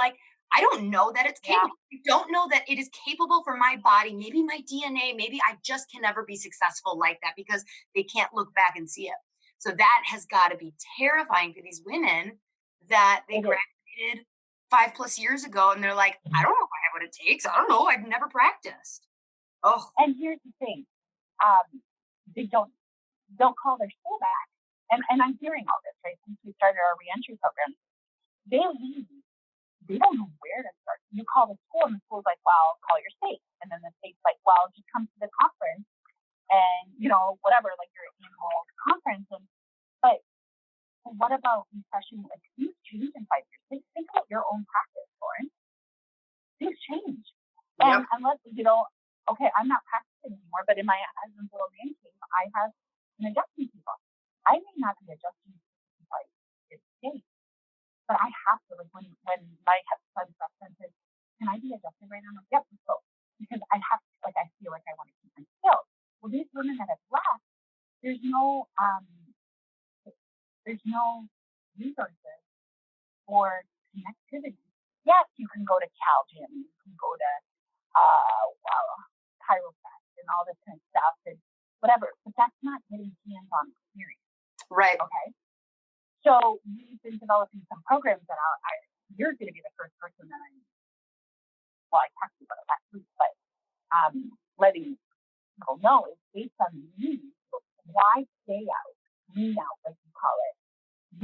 I don't know that it's capable. I don't know that it is capable for my body, maybe my DNA, maybe I just can never be successful like that because they can't look back and see it. So that has got to be terrifying for these women that they graduated 5+ years ago and they're I don't know if I have what it takes. I don't know. I've never practiced. Oh. And here's the thing. They don't call their school back. And I'm hearing all this, right, since we started our reentry program. they leave. They don't know where to start. You call the school, and the school's like, well, call your state. And then the state's like, well, just come to the conference and, whatever, like your annual conference. But what about refreshing? Like, things change in 5 years. Think about your own practice, Lauryn. Things change. And unless, okay, I'm not practicing anymore, but in my husband's little man cave, I have an adjusting table. I may not be adjusting like it's safe, but I have to. Like when my son's restaurant says, "Can I be adjusted right now?" I'm like, "Yep, let's go," because I have to. Like I feel like I want to keep my skills. Well, these women that have left, there's no resources for connectivity. Yes, you can go to Cal Gym, you can go to chiropractic and all this kind of stuff and whatever, but that's not getting hands-on experience. Right. Okay. So we've been developing some programs that you're going to be the first person that I talked to you about it last week, but letting people know is based on the needs. Why stay out, lean out, like you call it.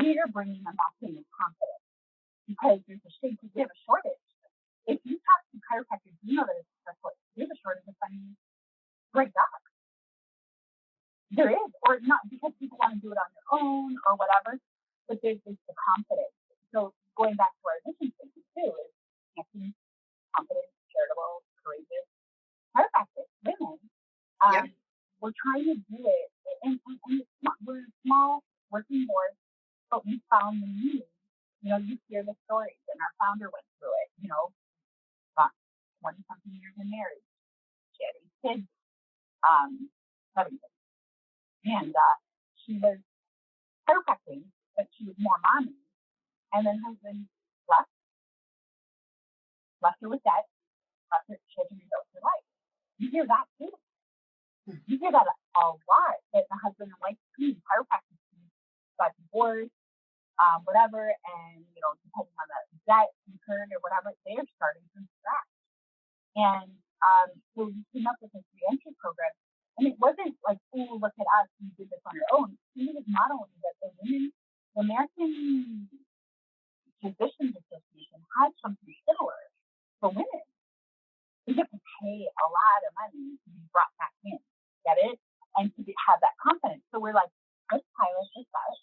We are bringing them back in with confidence because there's we have a shortage. If you talk to chiropractors, you know that it's successful. There's a shortage of finding great docs. There is, or not because people want to do it on their own or whatever, but there's the confidence. So going back to our mission statement too is connecting confident, charitable, courageous chiropractic women. We're trying to do it, and we're a small working board, but we found the need. You hear the stories, and our founder went through it. About 20-something years in marriage, she had 8 kids, 7 kids, and she was chiropractic, but she was more mommy. And then husband left her with debt, left her, she had to rebuild her life. You hear that too. You hear that a lot, that the husband and wife chiropractic got divorced, whatever, and depending on the debt incurred or whatever, they're starting from scratch. And so we came up with this Reentry program, and it wasn't like, oh, look at us, we did this on our own. It was not only that the American Physicians Association had something similar for women. You have to pay a lot of money to be brought back in, get it? And to have that confidence. So we're like, let's pilot this out.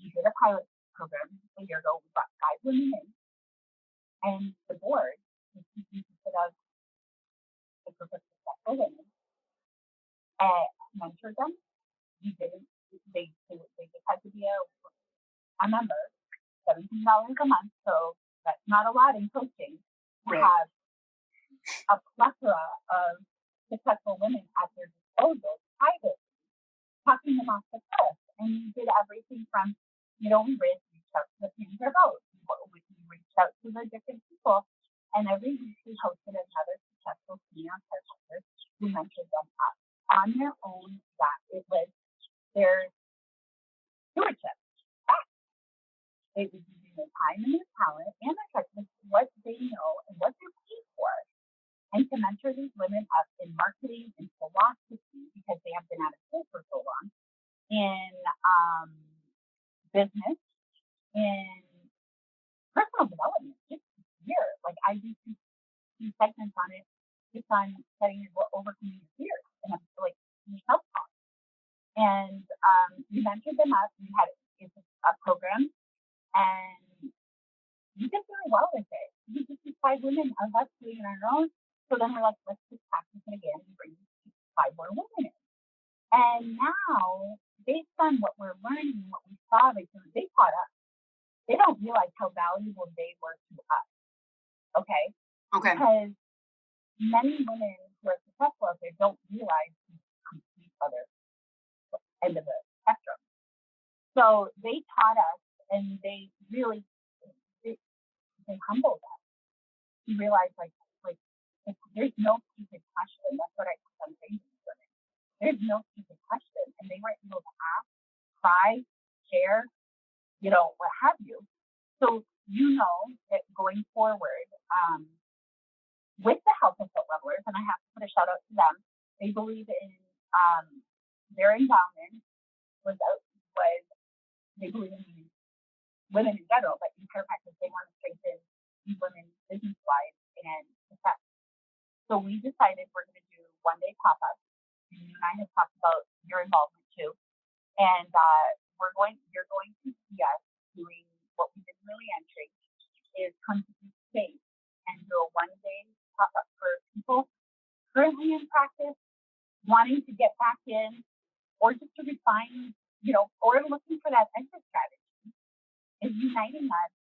We did a pilot program a year ago. We brought 5 women in. And the board consisted of a group of successful women and mentored them. They just had to be a member, $17 a month. So that's not a lot in coaching to have a plethora of successful women at their disposal, privately, talking about success. And we did everything from, we reached out to the Panther Boat. We reached out to the different people. And every week we hosted another successful female chiropractor who mentored them up on their own. That it was their stewardship. It was using their time and their talent and their techniques, what they know and what they're paid for, and to mentor these women up in marketing and philosophy because they have been out of school for so long, in business, in personal development, just here. Like I do 2 segments on it, just on setting your overcoming your fears and like your self-talk. And we mentored them up. We had a program, and we did really well with it. We just did 5 women of us doing it on our own. So then we're like, let's just practice it again and bring 5 more women in. And now, based on what we're learning, what we saw, they taught us. They don't realize how valuable they were to us. Okay. Because many women who are successful out there don't realize the complete other end of the spectrum. So they taught us, and they really they humbled us. You realize like there's no stupid question. That's what I keep on saying to women. There's no stupid question, and they were able to ask, cry, share, what have you. So that going forward, with the help of foot levelers, and I have to put a shout out to them. They believe in their endowment was they believe in women in general, but in chiropractic, they want to strengthen these women business-wise and success. So we decided we're going to do one-day pop-ups. And you and I have talked about your involvement too. And you're going to see us doing what we did in Reentry is come to this space and do a one-day pop-up for people currently in practice, wanting to get back in, or just to refine, or looking for that exit strategy, is uniting us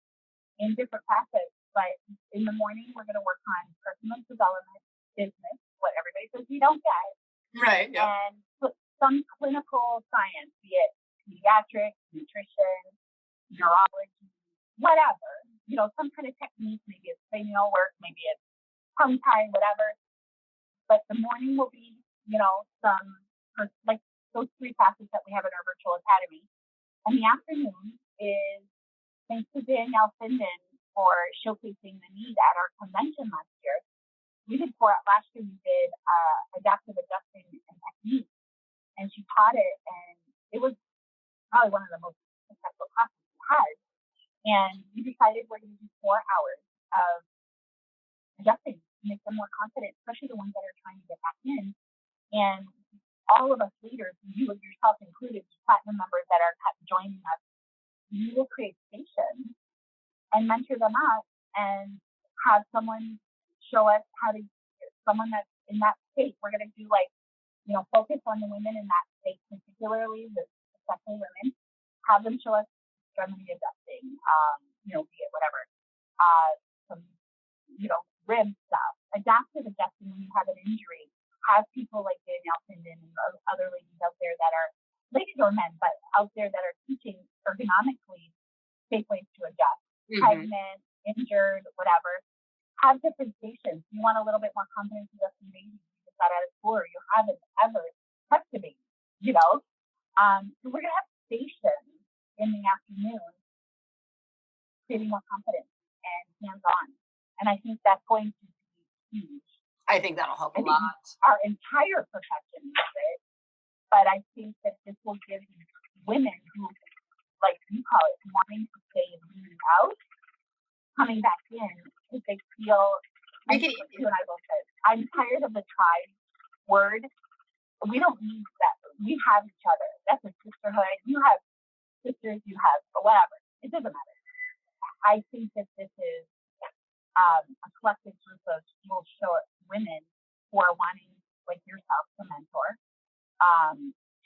in different facets. But in the morning, we're going to work on personal development, business, what everybody says we don't get. Right. Yeah. And put some clinical science, be it pediatrics, nutrition, neurology, whatever, some kind of technique, maybe it's cranial work, maybe it's tongue tying, whatever. But the morning will be, like those three facets that we have in our virtual academy. And the afternoon is thanks to Danielle Finden for showcasing the need at our convention last year. Last year we did adaptive adjusting and technique, and she taught it, and it was probably one of the most successful classes we had. And we decided we're going to do 4 hours of adjusting to make them more confident, especially the ones that are trying to get back in. And all of us leaders, you yourself included, platinum members that are joining us, we will create stations and mentor them up and have someone show us how to, someone that's in that state. We're going to do focus on the women in that state, particularly especially women, have them show us extremity adjusting, be it whatever, some, rib stuff, adaptive adjusting when you have an injury, have people like Danielle Finden and other ladies out there that are, ladies or men, but out there that are teaching ergonomically safe ways to adjust, pregnant, injured, whatever, have different stations. You want a little bit more confidence adjusting babies, you just got out of school, or you haven't ever touched a baby, So we're going to have stations in the afternoon, creating more confidence and hands-on. And I think that's going to be huge. I think that'll help a lot. Our entire profession needs it, but I think that this will give women who, like you call it, wanting to stay and lean out, coming back in because they feel. You and I both said, I'm tired of the tribe word. We don't need that. We have each other. That's a sisterhood. You have sisters. You have whatever. It doesn't matter. I think that this is a collective group of will show women who are wanting, like yourself, to mentor,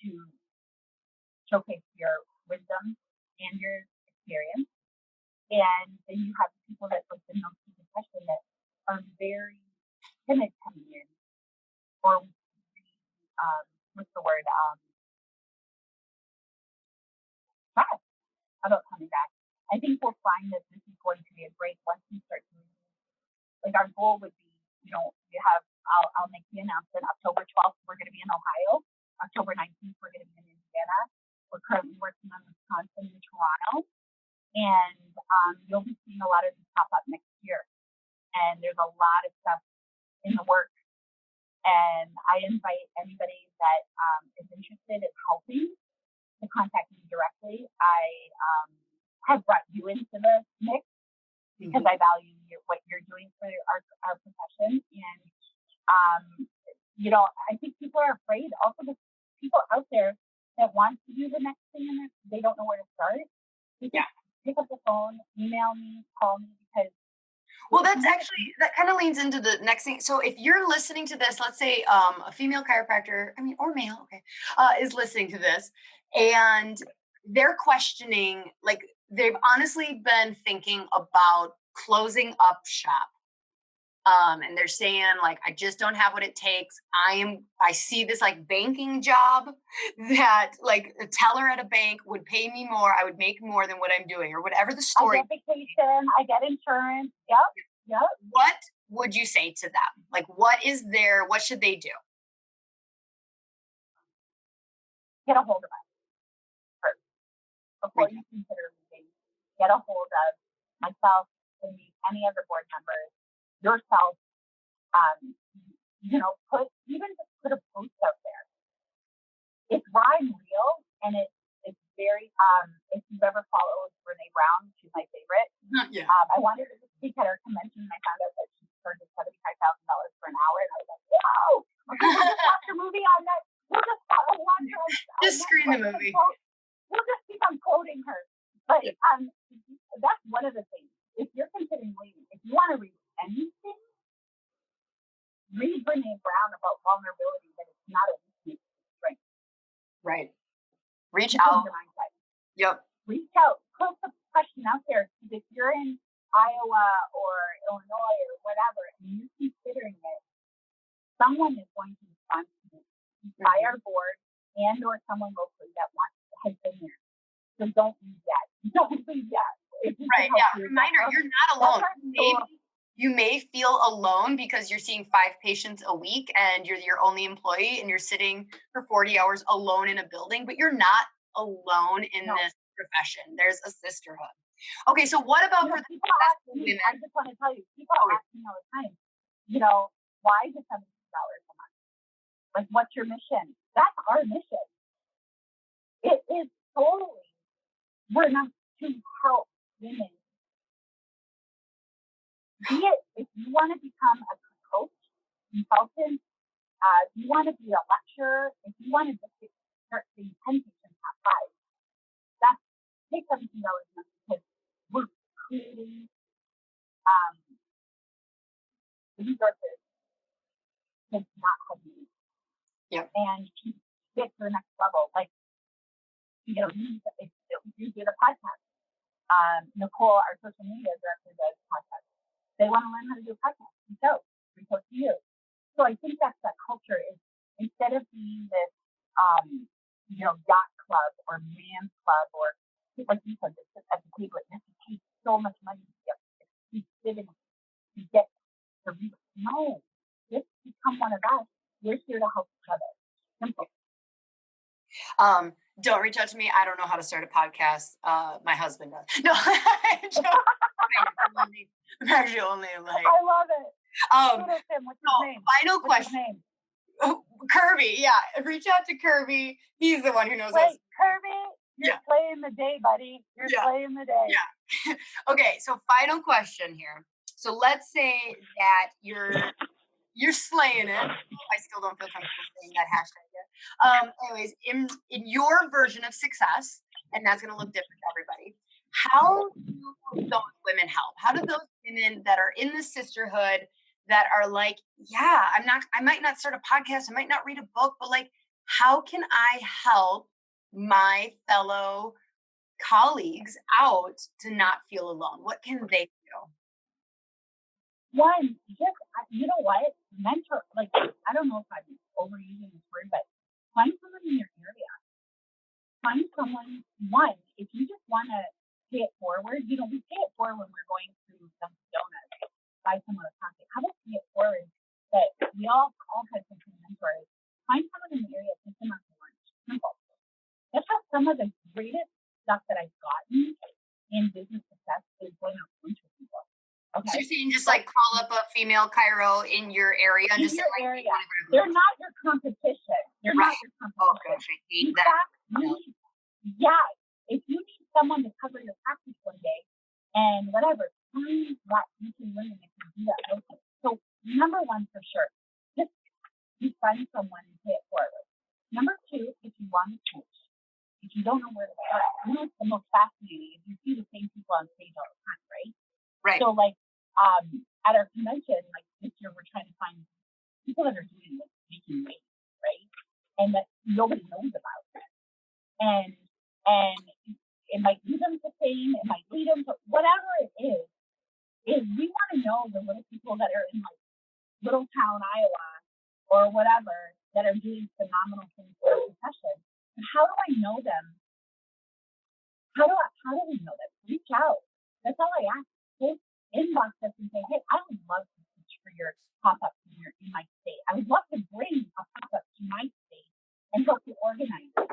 to showcase your wisdom and your experience. And then you have people that look in those depression that are very timid coming in, or what's the word? Stress about coming back. I think we'll find that this is going to be a great once we start doing this. Like our goal would be, we have. I'll make the announcement. October 12th, we're going to be in Ohio. October 19th, we're going to be in Indiana. We're currently working on Wisconsin and Toronto. And you'll be seeing a lot of these pop up next year. And there's a lot of stuff in the works. And I invite anybody that is interested in helping to contact me directly. I have brought you into the mix because I value what you're doing for our profession. And, I think people are afraid. Also, the people out there that want to do the next thing and they don't know where to start. Pick up the phone, email me, call me, because. Well, that kind of leans into the next thing. So if you're listening to this, let's say a female chiropractor, or male, okay, is listening to this and they're questioning, like they've honestly been thinking about closing up shop. And they're saying, like, I just don't have what it takes. I see this like banking job that like a teller at a bank would pay me more. I would make more than what I'm doing, or whatever the story. I get vacation, I get insurance. Yep. What would you say to them? Like, what should they do? Get a hold of us first before you consider leaving. Get a hold of myself, any other board members, yourself, put a post out there. It's raw and real, and it's very, if you've ever followed Brene Brown, I wanted her to speak at our convention, and I found out that she charges $75,000 for an hour, and I was like, wow, okay, we'll just watch a movie on that. We'll just watch her. Just screen the movie. We'll just keep on quoting her. But that's one of the things. If you're considering leaving, if you want to read anything, read Brene Brown about vulnerability, that it's not a weakness, it's a strength. Right. Reach out. Yep. Reach out. Put the question out there. If you're in Iowa or Illinois or whatever, and you're considering it, someone is going to respond to you by our board and or someone locally that has been there. So don't leave yet. Don't leave yet. Right. Yeah. Reminder, you're not alone. You may feel alone because you're seeing 5 patients a week and you're your only employee and you're sitting for 40 hours alone in a building, but you're not alone in this profession. There's a sisterhood. Okay, so what about for people ask me, I just want to tell you, people ask me all the time, why is it $70 a month? Like, what's your mission? That's our mission. It is solely, we're not to help women. Be it if you want to become a coach, consultant, if you want to be a lecturer, if you want to just start seeing 10 patients at 5, that's take $17 a month because we're creating resources to not have needs. Yep. And to get to the next level. Like, you do the podcast. Nicole, our social media director, does podcasts. They want to learn how to do a podcast. Reach out to you. So I think that culture is, instead of being this, yacht club or man's club or, like you said, this at the table, it takes so much money to keep sitting to get the reach. No, just become one of us. We're here to help each other. Simple. Don't reach out to me. I don't know how to start a podcast. My husband does. No, I'm actually only like. I love it. What's his name? Final question. Kirby, yeah. Reach out to Kirby. He's the one who knows us. Kirby, you're playing the day, buddy. You're playing the day. Yeah. Okay, so final question here. So let's say that you're slaying it. I still don't feel comfortable saying that hashtag yet. Anyways, in your version of success, and that's going to look different to everybody, how do those women help? How do those women that are in the sisterhood that are like, I might not start a podcast, I might not read a book, but like, how can I help my fellow colleagues out to not feel alone? What can they do? One, just, you know what? Mentor, like, I don't know if I'm overusing this word, but find someone in your area. Find someone, if you just want to pay it forward, we pay it forward when we're going through some donuts, buy some of the coffee. How about pay it forward that we all have some mentors? Find someone in the area, take them out to lunch. Simple. That's how some of the greatest stuff that I've gotten in business success is going out to lunch with people. Okay. So you're saying just like call up a female chiro in your area and just say like, area. They're not your competition. They're not your competition. Oh gosh, I hate that. If you need someone to cover your practice one day and whatever, find what you can learn and can do that locally. So number one, for sure, just find someone and pay it forward. Number two, if you want to coach, if you don't know where to start, it's the most fascinating. If you see the same people on stage all the time, right? Right. So like, at our convention, like this year, we're trying to find people that are doing this, making weight, right? And that nobody knows about it. And it might lead them to fame, it might lead them to whatever it is we want to know the little people that are in like little town Iowa or whatever that are doing phenomenal things for the profession. And how do I know them? How do we know them? Reach out. That's all I ask. Just inbox us and say, hey, I would love to teach for your pop-up in my state. I would love to bring a pop-up to my state and help you organize it,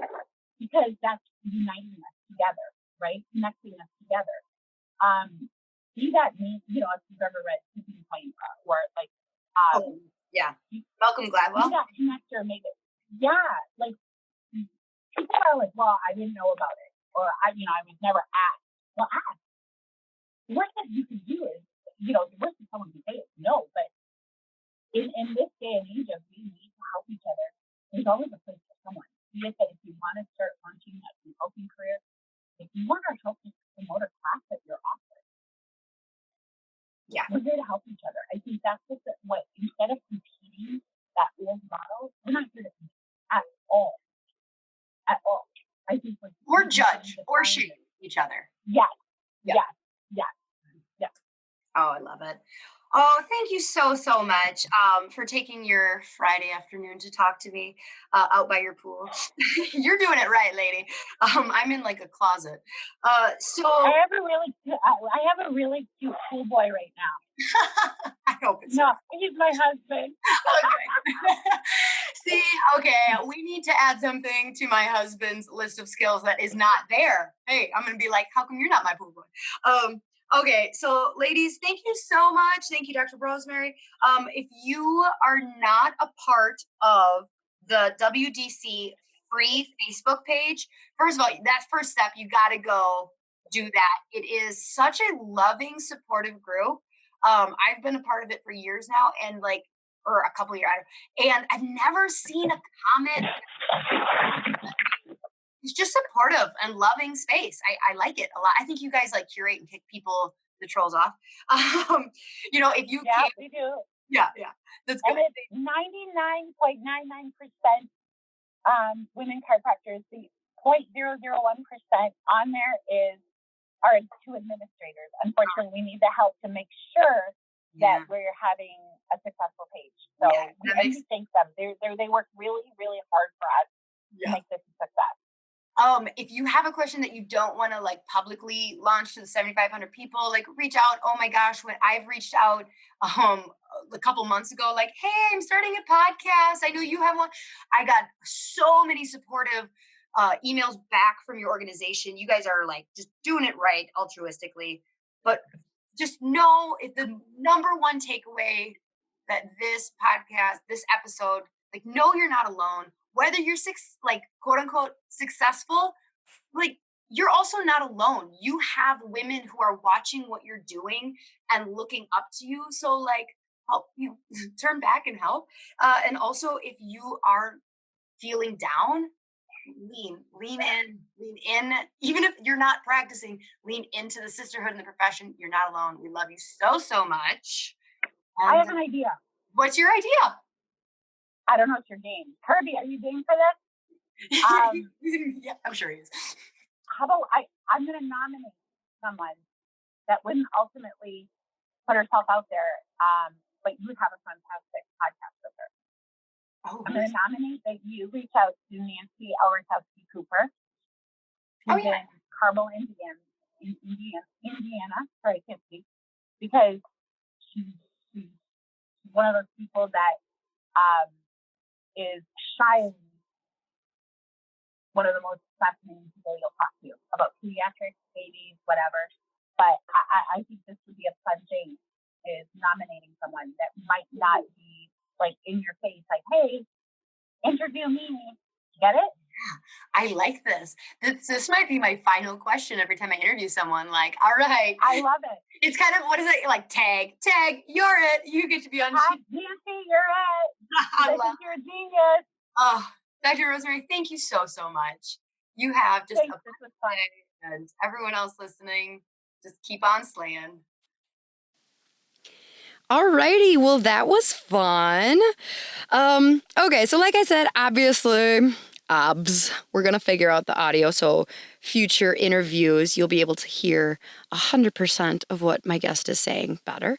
because that's uniting us together, right? Connecting us together. See that means, if you've ever read Tipping Point or like, Malcolm Gladwell. See that connector, make it, like people are like, well, I didn't know about it, or I was never asked. Well, ask. the worst that you could do is, the worst that someone can say is no. But in this day and age of we need to help each other, there's always a place for someone. Be it that if you want to start launching a consulting career, if you want our help to promote a class that you're offering, we're here to help each other. I think that's what instead of competing that old model, we're not here to compete at all. At all. I think or judge or shame each other. Yes. Oh, I love it. Oh, thank you so much for taking your Friday afternoon to talk to me out by your pool. You're doing it right, lady. I'm in like a closet. So I have a really cute pool boy right now. I hope it's no. He's my husband. Okay. See, okay, we need to add something to my husband's list of skills that is not there. Hey, I'm gonna be like, how come you're not my pool boy? Okay, so ladies, thank you so much. Thank you, Dr. Rosemary. If you are not a part of the WDC free Facebook page, first of all, that first step, you got to go do that. It is such a loving, supportive group. I've been a part of it for years now, and or a couple of years, and I've never seen a comment. It's just supportive and loving space. I like it a lot. I think you guys curate and kick the trolls off. If you can, we do. Yeah, that's good. And it's 99.99% women chiropractors. The 0.001% on there are two administrators. Unfortunately, we need the help to make sure that we're having a successful page. So we thank them. They work really, really hard for us to make this a success. If you have a question that you don't want to publicly launch to the 7,500 people, reach out. Oh my gosh, when I've reached out a couple months ago, hey, I'm starting a podcast. I know you have one. I got so many supportive emails back from your organization. You guys are just doing it right altruistically. But just know if the number one takeaway that this podcast, this episode, know you're not alone. Whether you're quote unquote successful, you're also not alone. You have women who are watching what you're doing and looking up to you. So help you turn back and help. And also if you are feeling down, lean in. Even if you're not practicing, lean into the sisterhood and the profession. You're not alone. We love you so much. And I have an idea. What's your idea? I don't know if you're game. Kirby, are you game for this? Yeah, I'm sure he is. How about I'm going to nominate someone that wouldn't ultimately put herself out there, but you would have a fantastic podcast with her. Oh, I'm going to nominate that you reach out to Nancy Elrikowski Cooper. She's in Carmel, Indiana. Sorry, I can't speak. Because she's one of those people that is shyly one of the most fascinating people you'll talk to about pediatrics, babies, whatever. But I think this would be a fun thing, is nominating someone that might not be in your face, hey, interview me. Get it? I like this. This might be my final question every time I interview someone. All right. I love it. It's kind of, what is it? Tag, you're it. You get to be on. Nancy, you're it. I think you're a genius. Oh, Dr. Rosemary, thank you so much. You have just this was fun. And everyone else listening, just keep on slaying. Alrighty, well, that was fun. Okay, so like I said, obviously, we're going to figure out the audio, so future interviews, you'll be able to hear 100% of what my guest is saying better.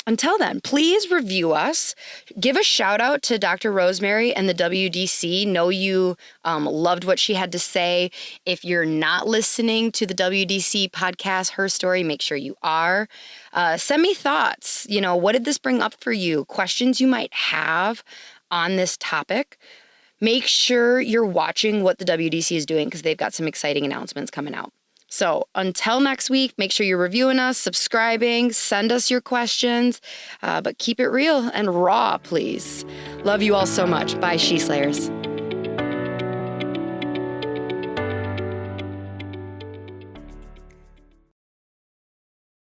Until then, please review us. Give a shout out to Dr. Rosemary and the WDC. Know you loved what she had to say. If you're not listening to the WDC podcast, Her Story, make sure you are. Send me thoughts. What did this bring up for you? Questions you might have on this topic. Make sure you're watching what the WDC is doing because they've got some exciting announcements coming out. So until next week, make sure you're reviewing us, subscribing, send us your questions, but keep it real and raw, please. Love you all so much. Bye, She Slayers.